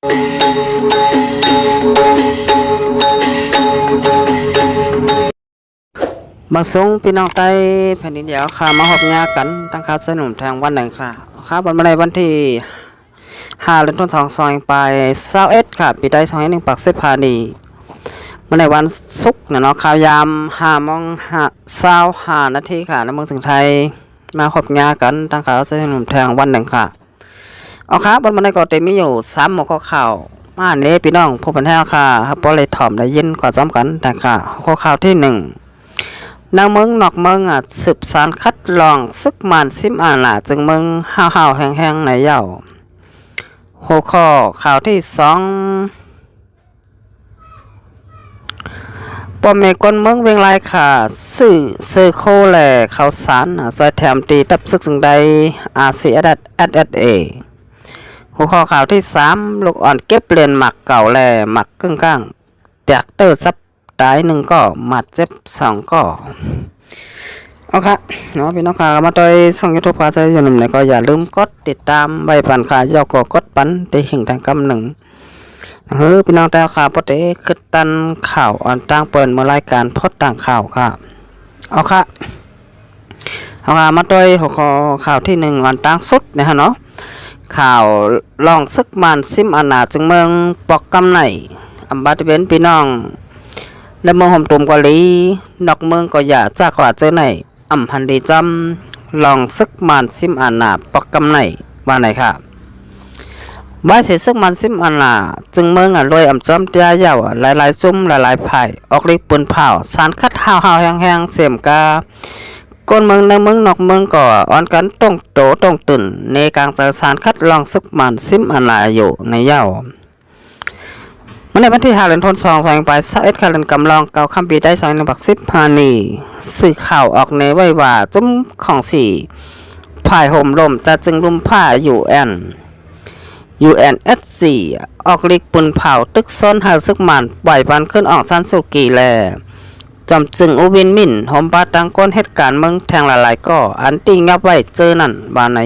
บางส่งพี่น้องใต้แผ่นดินเดียวค่ะมาหอบงากันตั้งค่าสนุนทางวันหนึ่งค่ะค่ะวันที่5 เดือนธันวาคม21ค่ะปีได้21ปัก15 นีวันในวันศุกร์เนาะข่าวยาม5:25 นาทีค่ะในเมืองสิงห์ไทยมาหอบงากันตั้งค่าสนุนทางวันหนึ่งค่ะเอาค่ะวันในก็เต็มมีอยู่3 หัวข้อข่าวมาอันนี้พี่น้องผู้บรรยายค่ะพอเลยถ่อมได้ยินก่อนซ้ำกันแต่ค่ะข้อข่าวที่1นางเมืองนอกเมืองสืบสารคัดลองซึกมันซิมอาณาจึงเมืองห้าวแห้งๆในเย่าหัวข้อข่าวที่2ปอมเมกวนเมืองเวียงรายค่ะสื่อโคแหล่ข่าวสารซอยแถมตีตับซึกจึงใดRCSA หัวข้อข่าวที่3ลูกอ่อนเก็บเรียนหมักเก่าแหล่หมักกึ่งกลางแตกเตอร์ซับตาย1ก็หมัดเจ็บ2ก็เอาค่ะเนาะพี่น้องค่ะมาโดยช่อง YouTube ค่ะจะอย่าลืมก็อย่าลืมกดติดตามใบปันค่ะยาวกดปันได้หิ่งทางกำหนึ่งพี่น้องแต่ค่ะพอได้ขึ้นตันข่าวออนต่างเปิดมารายการพดต่างข่าวค่ะเอาค่ะมาโดยหัวข้อข่าวที่1ออนต่างสุดนะฮะเนาะข่าวลองซึกมันซิมอาณาจึงเมืองปอกกำไหนอัมบาติเบนพี่น้องในเมืองห่มตุ่มกอลีนอกเมืองก็อย่าจากกว่าเจอไหนอ่ำพันดีจำลองซึกมันซิมอาณาปอกกำไหนว่าไหนค่ะว่าเสียซึกมันซิมอาณาจึงเมืองรวยอ่ำจอมเตี้ยยาวหลายๆซุ่มหลายๆไผ่ออกฤทธิ์ปืนเผาสารคัดห่าวแห้งๆเสียมกาก้นเมืองในเมืองนอกเมืองก็อ่อนกันต้องโตต้องตื่นในกลางเจอสารคัดลองซึกมันซิมอาณาอยู่ในยาวเมื่อในวันที่5 เดือนธันวาคม21ค่ะเดือนกำลองเก่าคำปีได้21:15 นีสื่อข่าวออกในไว้ว่าจุ้มของ4ผ่ายห่มลมจะจึงลุ่มผ้าUNSC ออกลิกปุ่นเผาตึกซ้อนหาซึกมันปล่อยปันขึ้นออกซันสุกีแลจำจึงอุวินมินหอมปาตังก้นเหตุการณ์เมืองแทงหลายๆก็อันติงับไว้เจอนั่นบานไหน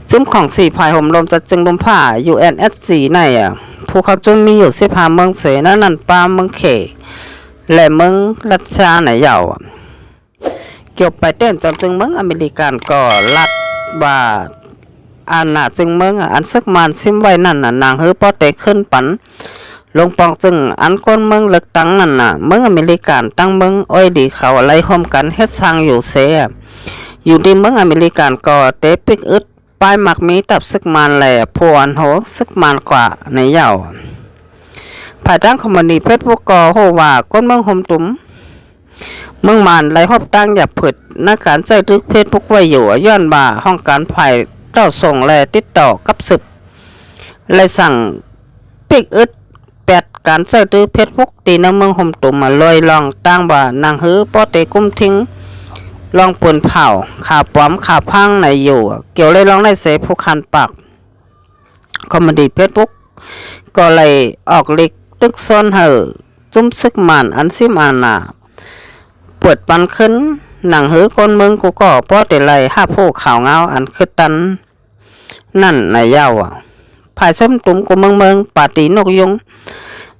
จุ้มของ4ผ่ายห่มลมจะจึงลมผ้า UNSC ในผู้เขาจุ้มมีอยู่15 เมืองเสนั่นปาเมืองเขและเมืองรัชชาไหนยาวเกี่ยวไปเต้นจนจึงเมืองอเมริกันก็ลัดว่าอาณาจึงเมืองอันซึกมันซิมไว้นั่นนางเฮือปอเตขึ้นปันลงปองจึงอันก้นเมืองเลือกตั้งนั่นเมืองอเมริกันตั้งเมืองอ้อยดีเขาอะไรห่มกันเฮ็ดสร้างอยู่เสอยู่ที่เมืองอเมริกันก็เตปิกอึดปลายหมักมีตับซึกมันแหล่พวนโหซึกมันกว่าในเย่าภายตั้งคอมมานีเพชรบุกกอโหว่าก้นเมืองห่มตุ้มเมืองมันไหลหอบตั้งหยับผึดนักการใจทึกเพชรพวกไว้อยู่ย้อนบ่าห้องการไผ่เต้าส่งแลติดต่อกับสืบเลยสั่งปิกอึด8การใจทึกเพชรพวกตีในเมืองห่มตุ้มมาลอยลองตั้งบ่านางฮือปอเตกุ้มทิ้งลองปืนเผาขาปอมขาพังในอยู่เกี่ยวเลยลองได้เสผู้คันปากคอมเมดี้เพชรบุ๊กก็เลยออกลิกตึกซ้อนเหอจุ้มซึกมันอันซิมอาณาปวดปันขึ้นหนังหือคนเมืองกูก็ป้อเตไล5 ผู้ข่าวเงาอันคือตันนั่นในเย้าภายส้มตุ้มกูเมืองปาตีนกยุง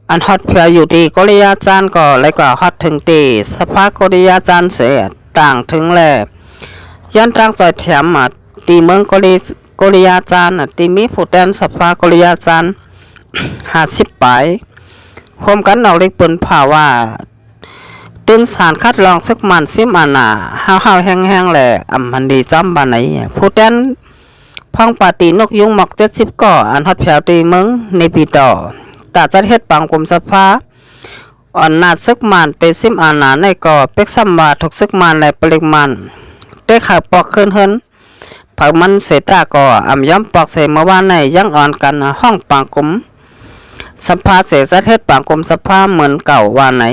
อันฮอตเพียอยู่ดีกริยาจานก็เลยกว่าฮอตถึงตีสภากริยาจานเสียต่างถึงแลย้อนตั้งใจแถมตีเมืองกริยาจานตีมีผู้แทนสภากริยาจาน50 ปลายโฮมกันเอาเล็กปืนผ่าว่าตื่นสารคัดลองซึกมันซิมอาณาห้าวแห้งๆแหละอำพันดีจำบานไหนผู้แทนพังปาตีนกยุงหมอก70 ก่ออันฮอตแผวตีเมืองในปีต่อตาจัดเฮ็ดปังกรมสภาอ่อนนาดซึกมันไปซิมอาณาในก่อเป็กซัมบาถูกซึกมันและปริมันได้ข่าวปอกขึ้นเฮินผักมันเสตาก่ออ่ำย้ำปอกเสเมื่อวานในยังอ่อนกันห้องปังกรมสภาเสจัดเฮ็ดปังกรมสภาเหมือนเก่าว่าไหน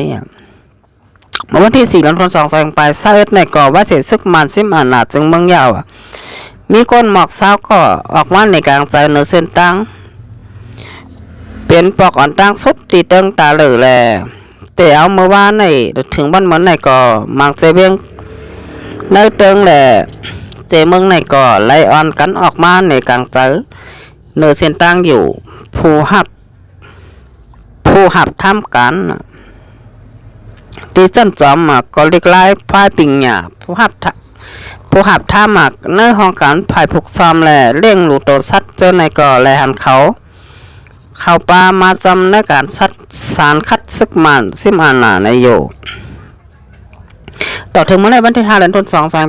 เมื่อวันที่4 เดือนธันวาคม21ในก่อว่าเสซึกมันซิมอาณาจึงเมืองยาวมีก้นหมอกเศร้าก็ออกมาในกลางใจเนื้อเส้นตั้งเป็นปอกอ่อนตั้งสุดตีเติงตาเหลือแลแต่เอาเมื่อวานในถึงบ้านเหมือนในก่อมังเจเบียงในเติงแหละเจเมืองในก่อไล่อ่อนกันออกมาในกลางใจ เนื้อเส้นตั้งอยู่ผู้หับทำกันที่จันจอมก็เรียกไล่พายปิงหยาผู้หับท่ามักเนื้อห้องการภายผูกซ้อมแหล่เล่งหลูโตซัดเจอในก่อแลหันเขาปลามาจำในการซัดสารคัดซึกมันซิมอานาในโยต่อถึงเมื่อในวันที่5 เดือนธันวาคม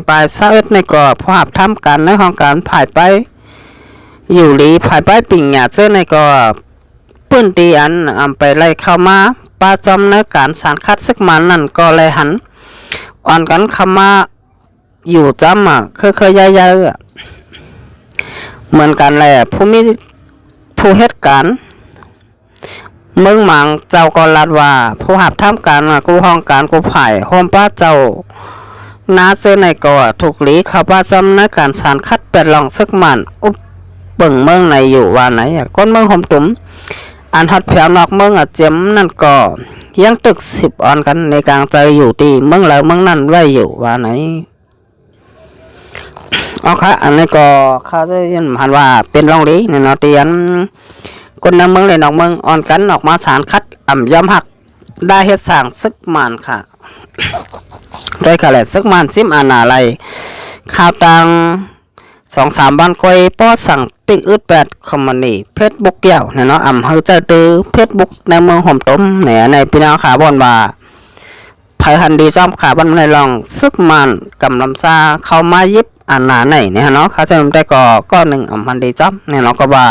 2021ในก่อผู้หับท่ากันในห้องการภายไปอยู่หลีภายไปปิงหยาเจอในก่อปื้นตีอันไปไล่เข้ามาปลาจอมในการสารคัดซึกมันนั่นก็เลยหันอ่อนกันเข้ามาอยู่จำเคยๆเยอะเหมือนกันแหละผู้เหตุการณ์เมืองหมังเจ้าก็รัดว่าผู้หับทำการกูห้องการกูไผ่โฮมป้าเจ้านาเจอในก่อถูกหลีเขาป้าจำในการสารคัดเป็ดลองซึกมันอุบเบิ่งเมืองในอยู่ว่าไหนก้นเมืองหอมตุ๋มอันฮัดแผวนอกเมืองเจ็มนั่นก็ยังตึก10 อ่อนกันในกลางใจอยู่ตีเมืองแล้วเมืองนั่นไว้อยู่ว่าไหนเอาค่ะอันนี้ก็เขาจะยินหันว่าเป็นรองลีในนอเตียนคนนำเมืองเลยนอกเมืองอ่อนกันออกมาสารคัดยอมหักได้เฮ็ดสร้างซึกมันค่ะโดยขะแหละซึกมันซิมอานาไลข่าวตัง2-3 วันก้อยป้อสั่งปิกอึด8คอมมานีเฟซบุ๊กเกี่ยวเนาะเฮาจะตื้อเฟซบุ๊กในเมืองห่มต้มในพี่น้องขาบอนว่าไผหันดีจอมขาบันในลองซึกมันกำลำซาเข้ามายิบอันหนาไหนเนี่ยเนาะเขาจะได้ก็หนึ่งพันดีจอมเนี่ยเราก็ว่า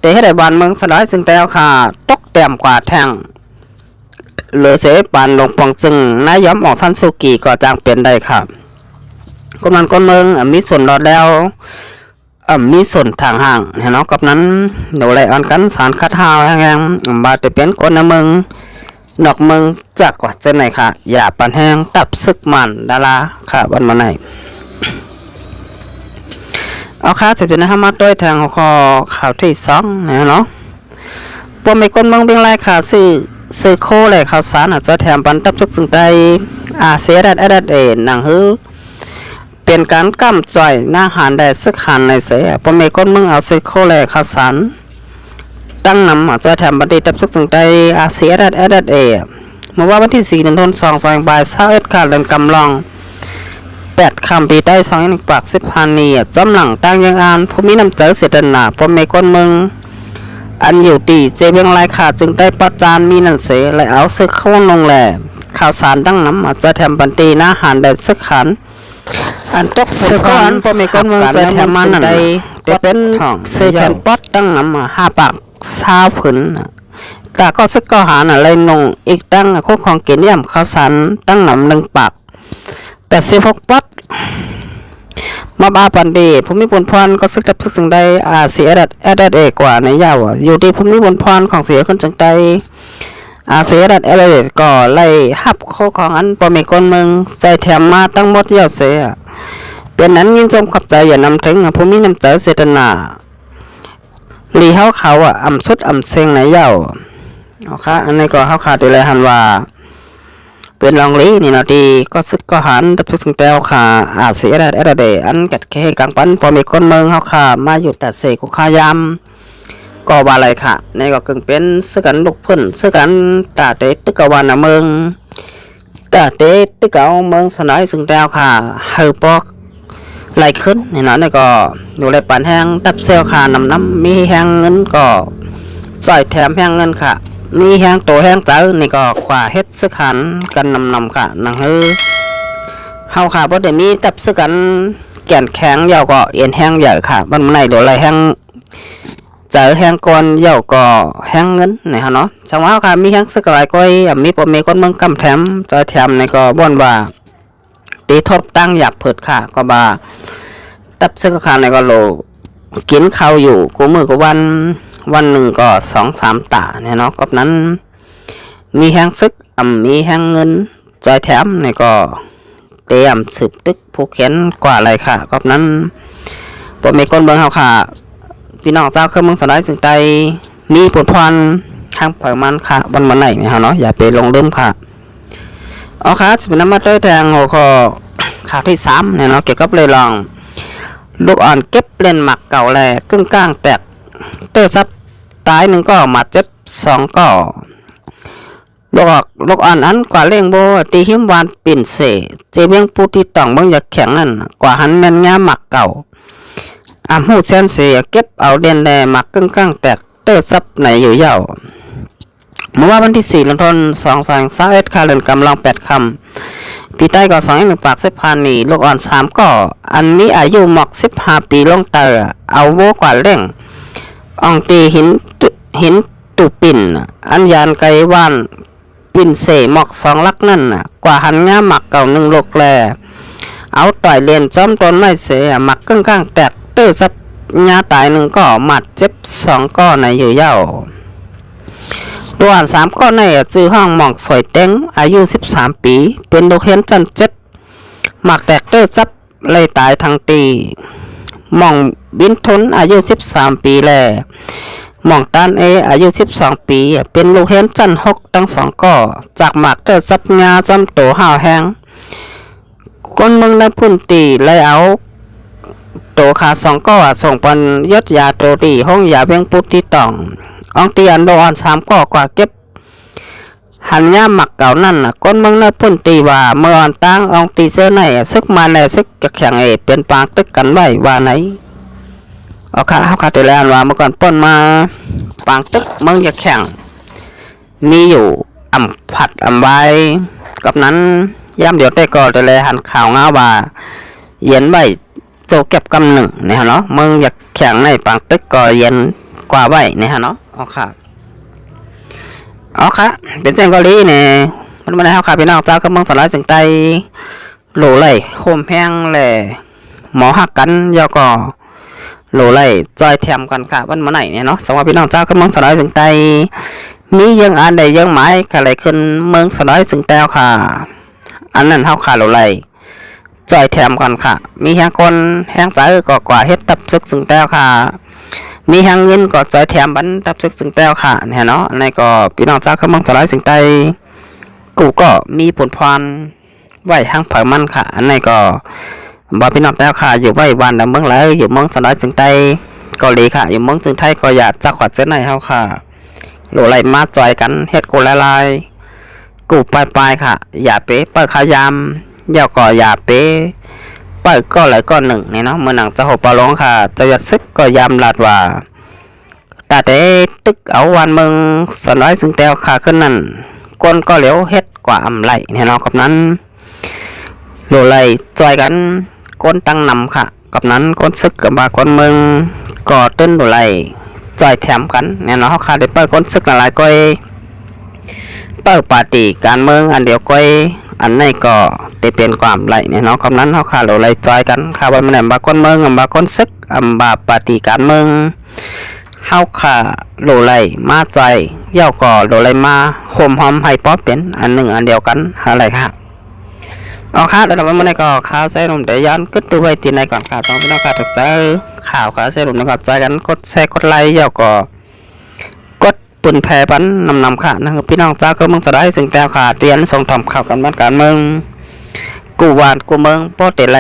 แต่ให้ได้บ้านเมืองสลายซึ่งแต่ค่ะตกเต็มกว่าแทงเหลือเสียปานลงปองจึงนายย้อมออกทันสุกีก็จางเปลี่ยนได้ค่ะกำนันคนเมืองมีส่วนรอดแล้วมีส่วนทางห่างเนาะกับนั้นเดี๋ยวไล่อ่อนกันสารคัดหาวแห้งบาดจะเป็นคนในเมืองนอกเมืองจากกว่าเจ้าไหนค่ะอย่าปันแห้งตับซึกมันดาราค่ะวันมาไหนเอาค่ะจะเป็นนะครับมาด้วยทางข่าวที่2เนาะพวกไม่คนเมืองเบียงไรค่ะซื้อโคเลยข่าวสารจะแถมปันตับซึกสึงใจเสียดัดหนังฮือเป็นการกั้มจ่อยหน้าหานได้ซึกหันในเสียพวกไม่คนเมืองเอาซื้อโคเลยข่าวสารตั้งนำจะแถมบันทีตับซึกสึงใจเสียดัดเมื่อว่าวันที่4 เดือนธันวาคม2021ค่ะเดินกำลอง8 คำปีใต้2 ปาก10 นีจำหลังตั้งยังอ่านผู้มีน้ำใจเสียดนาพวกไม่คนเมืองอันอยู่ตีเจเบียงไรขาจึงได้ประจานมีนันเสและเอาซึกเข้าลงแหล่ข่าวสารตั้งน้ำจะแถมบันทีหน้าหานได้ซึกขันอันตกซึกขันพวกไม่คนเมืองจะแถมมันได้เป็นเสียแถมป๊อดตั้งน้ำ5 ปาก20 ผืนแต่ก็ซึกก็หาอะไรนงอีกตั้งโคกของเกียรติข่าวสารตั้งน้ำ1 ปาก86 ป๊อดมาบาปันดีภูมิพลพรก็ซึกดับซึกสึงได้เสียดัดกว่าในยาวอยู่ที่ภูมิพลพรของเสียคนจังใดเสียดัดก็ไล่หับโคของอันปอมีคนเมืองใจแถมมาตั้งหมดเยอะเสียเป็นนั้นยินชมขับใจอย่านำถึงภูมิน้ำใจเสตนาลีเฮาเขาสุดเซงในยาวเอาค่ะอันนี้ก็เฮาขาดเลยหันว่าเป็นรองลีนี่นาทีก็ซึกก็หันดับซึงแต้วค่ะเสียดัดอันกัดแค่กลางปันพอมีคนเมืองเฮาค่ะมาอยู่แต่เสกุขายามก็ว่าอะไรค่ะนี่ก็กึ่งเป็นซึกันลูกพุ่นซึกันตาเตตึกวันเมืองตาเตตึกเมืองสนายซึงแต้วค่ะเฮาปอกไหลขึ้นนี่เนาะนี่ก็อยู่ในปันแห้งดับเซลค่ะน้ำมีแห้งเงินก็ใส่แถมแห้งเงินค่ะมีแห้งโตแห้งเต๋อนี่ก็กว่าเฮ็ดซึกหันกันนำค่ะนังเฮาค่ะบ่ได้มีตับซึกกันแก่นแข็งยาวก็เอ็นแห้งใหญ่ค่ะมันในเดี๋ยวไรแห้งเจอแห้งก่อนยาวก็แห้งเงินนี่ฮะเนาะจังว่าค่ะมีแห้งซึกหลายก้อยมีบ่มีคนเมืองกำแถมจอยแถมนี่ก็บ่นว่าตีทบตั้งอยากเผิดค่ะก็บ่าตับซึกค่ะนี่ก็โลกินข้าวอยู่กูมื้อกูวันหนึ่งก็2-3 ตาเนี่ยเนาะกับนั้นมีแห้งซึกมีแห้งเงินจอยแถมนี่ก็เตรียมสืบตึกผู้เขียนกว่าอะไรค่ะกับนั้นผมมีคนเมืองเฮาค่ะพี่น้องเจ้าเครื่องเมืองสลายสึงใจมีผลพรทางประมาณค่ะวันไหนเนี่ยเนาะอย่าไปลงลืมค่ะเอาค่ะจะเป็นน้ำมันด้วยแทงหัวข้อข่าวที่3เนี่ยเนาะเกี่ยวกับเลยลองลูกอ่อนเก็บเล่นหมักเก่าแหล่กึ่งกลางแตก เตอร์ซับตายหนึ่งก็มาเจ็บสองก็ลูกอ่อนอันกว่าเล่งโบตีหิมวานปิ่นเสเจเบียงปูที่ต้องเบิ่งอยากแข็งนั่นกว่าหันแม่นงาหมักเก่าหูเซนเสเก็บเอาเด่นแดหมักกึ่งกลางแตกเตอร์ซับไหนอยู่เย่าเมื่อวันที่4 กันยายน 2021ค่าเรือนกำลัง8 คำปีใต้ก็2 1ปาก10,000นี่ลูกอ่อน3ก็อันนี้อายุหมอก15 ปีลงเตอเอาโบกว่าเล่งอองตีหินตุปิ่นอันยานไกว่านปิ่นเสหมอก2 ลักนั่นกว่าหันงาหมักเก่า1 ลูกแลเอาต่อยเลียนจอมต้นไม้เสหมักกึ่งกลางแตกเตอร์ซับงาตาย1ก็หมัดเจ็บ2ก็ในอยู่เย่าตัวอ่าน3ก็ในจื้อห้องหมองสวยเต็งอายุ13 ปีเป็นลูกเห็นจันเจ็ดหมักแตกเตอร์ซับเลยตายทางตีหมองบินทนอายุ13 ปีแลหมองตานอายุ12 ปีเป็นลูกเห็นจัน6ทั้ง2ก็จากหมักเตอร์ซับงาจำโตห่าวแห้งคนเมืองในพื้นตีเลยเอาโตขา2ก็ส่งปันยศยาโตตีห้องยาเวียงปุติตองอองตีอันโดอัน3ก็กว่าเก็บหันย่าหมักเก่านั่นคนเมืองในพื้นตีว่าเมื่ออันตั้งอองตีเสื้อในซึกมาในซึกจะแข่งเป็นปางตึกกันไว้ว่าไหนเอาค่ะเขาขาดแล้วว่าเมื่อก่อนป้นมาปางตึกเมืองจะแข่งมีอยู่ผัดไว้กับนั้นย่ำเดี๋ยวแต่ก่อนแต่เลยหันข่าวงาว่าเย็นไว้โจเก็บกำหนึ่งเนี่ยเนาะเมืองอยากแข่งในปางตึกก็เย็นกว่าไว้เนี่ยเนาะเอาค่ะเป็นเจ้าเกาหลีเนี่ยมันไม่ได้เข้าค่ะพี่น้องเจ้าก็เมืองสลายจึงใจโหลไหลโฮมแห้งแหล่หมอหักกันยาวก็โหลไหลจอยแถมกันค่ะวันมาไหนเนี่ยเนาะสำหรับพี่น้องเจ้าก็เมืองสลายจึงใจมียังอันใดยังหมายอะไรขึ้นเมืองสลายจึงแต้วค่ะอันนั้นเข้าค่ะโหลไหลจอยแถมกันค่ะมีแห้งคนแห้งใจก็กว่าเฮ็ดตับซึกจึงแต้วค่ะมีหางเงินก็จอยแถมบันทับซึกจึงแต้วค่ะเนี่ยเนาะในก็พี่น้องเจ้าเขามังสลายสึงไตกูก็มีผลพรไหวหางเผามันค่ะอันนี้ก็บอกพี่น้องแต้วค่ะอยู่ไหววันดำเมืองแล้วอยู่เมืองสลายสึงไตเกาหลีค่ะอยู่เมืองจึงไทยก็อยากจะขวัญเส้นในเฮาค่ะโหลไหลมาจอยกันเฮ็ดกูละลายกูปลายค่ะอย่าเป๊ะเปิดขายามยาวก็อย่าเป๊ะเปิดก็ไหลก็หนึ่งเนี่ยเนาะเมื่อหนังจะหบปลาร้องค่ะจะหยัดซึกก็ยามลาดว่าแต่ตึกเอาวันเมืองสลายสึงแต้วค่ะขึ้นนั่นก้นก็เหลียวเฮ็ดกว่าไหลเนี่ยเนาะกับนั้นโหลไหลจอยกันก้นตั้งนำค่ะกับนั้นก้นซึกกับบาก้นเมืองก่อเต้นโหลไหลจอยแถมกันเนี่ยเนาะค่ะได้เปิดก้นซึกหลายก้อยเปิดปาร์ตี้การเมืองอันเดียวก้อยอันนี้ก็ได้เป็นความไหลเนี่ยเนาะกับนั้นเขาค่ะโหลไหลจอยกันค่ะวันนี้บาก้นเมืองบาก้นซึกบาปาร์ตี้การเมืองเฮาค่ะโหลไหลมาใจเย่าก่อโหลไหลมาโฮมหอมให้ป๊อปเป็นอันหนึ่งอันเดียวกันอะไรค่ะเอาค่ะแล้ววันนี้ก็ข่าวใส่ลมเดี๋ยวย้อนขึ้นตัวไว้ที่ไหนก่อนค่ะต้องพี่น้องค่ะถูกใจข่าวค่ะใส่ลมนะครับใจกันกดแชร์กดไลค์เย่าก่อกดปุ่นแผ่ปันนำค่ะนะครับพี่น้องเจ้าก็มึงจะได้สิ่งแต้วค่ะเตียนส่งถ่อมข่าวกันบ้านการเมืองกูวานกูเมืองโปเตไล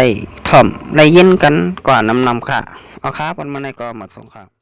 ถ่อมไลยินกันก่อนนำค่ะเอาค่ะวันนี้ก็มาส่งค่ะ